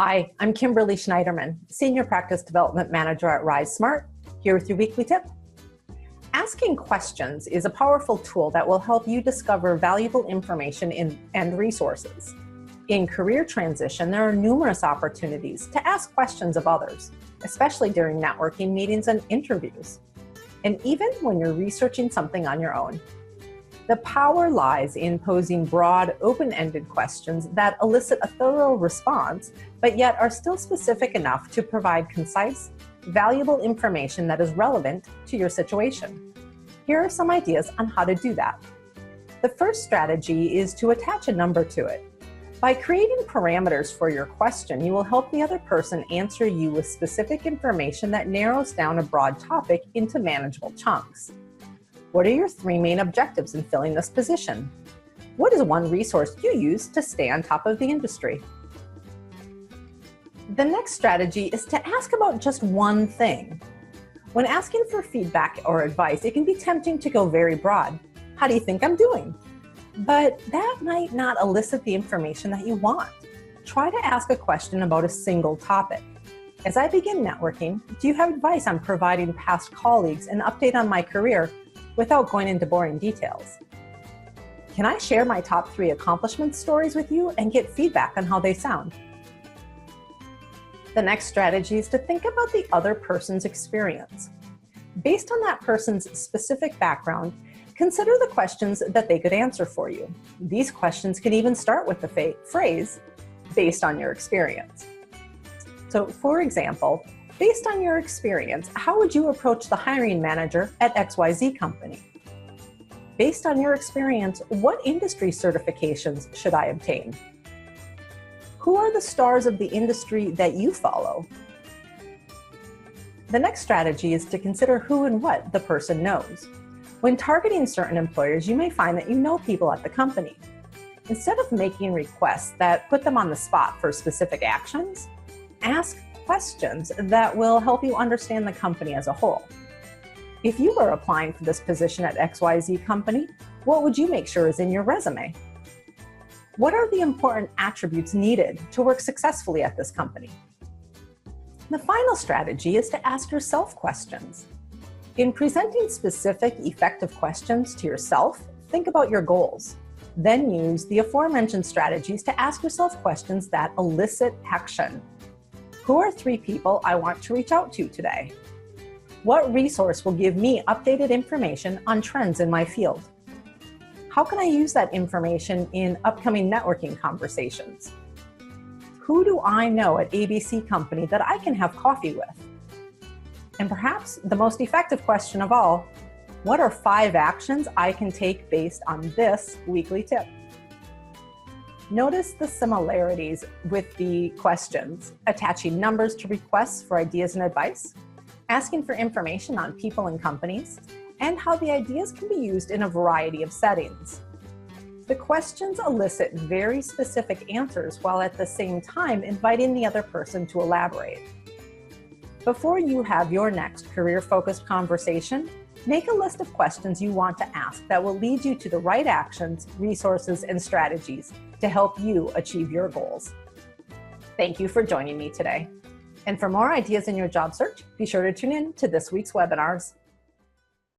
Hi, I'm Kimberly Schneiderman, Senior Practice Development Manager at RiseSmart, here with your weekly tip. Asking questions is a powerful tool that will help you discover valuable information and resources. In career transition, there are numerous opportunities to ask questions of others, especially during networking meetings and interviews, and even when you're researching something on your own. The power lies in posing broad, open-ended questions that elicit a thorough response, but yet are still specific enough to provide concise, valuable information that is relevant to your situation. Here are some ideas on how to do that. The first strategy is to attach a number to it. By creating parameters for your question, you will help the other person answer you with specific information that narrows down a broad topic into manageable chunks. What are your 3 main objectives in filling this position? What is one resource you use to stay on top of the industry? The next strategy is to ask about just one thing. When asking for feedback or advice, it can be tempting to go very broad. How do you think I'm doing? But that might not elicit the information that you want. Try to ask a question about a single topic. As I begin networking, do you have advice on providing past colleagues an update on my career without going into boring details? Can I share my top 3 accomplishment stories with you and get feedback on how they sound? The next strategy is to think about the other person's experience. Based on that person's specific background, consider the questions that they could answer for you. These questions can even start with the phrase, based on your experience. So, for example, based on your experience, how would you approach the hiring manager at XYZ company? Based on your experience, what industry certifications should I obtain? Who are the stars of the industry that you follow? The next strategy is to consider who and what the person knows. When targeting certain employers, you may find that you know people at the company. Instead of making requests that put them on the spot for specific actions, ask questions that will help you understand the company as a whole. If you were applying for this position at XYZ company, what would you make sure is in your resume? What are the important attributes needed to work successfully at this company? The final strategy is to ask yourself questions. In presenting specific, effective questions to yourself, think about your goals. Then use the aforementioned strategies to ask yourself questions that elicit action. Who are 3 people I want to reach out to today? What resource will give me updated information on trends in my field? How can I use that information in upcoming networking conversations? Who do I know at ABC company that I can have coffee with? And perhaps the most effective question of all, what are 5 actions I can take based on this weekly tip? Notice the similarities with the questions, attaching numbers to requests for ideas and advice, asking for information on people and companies, and how the ideas can be used in a variety of settings. The questions elicit very specific answers while at the same time inviting the other person to elaborate. Before you have your next career-focused conversation, make a list of questions you want to ask that will lead you to the right actions, resources, and strategies to help you achieve your goals. Thank you for joining me today. And for more ideas in your job search, be sure to tune in to this week's webinars.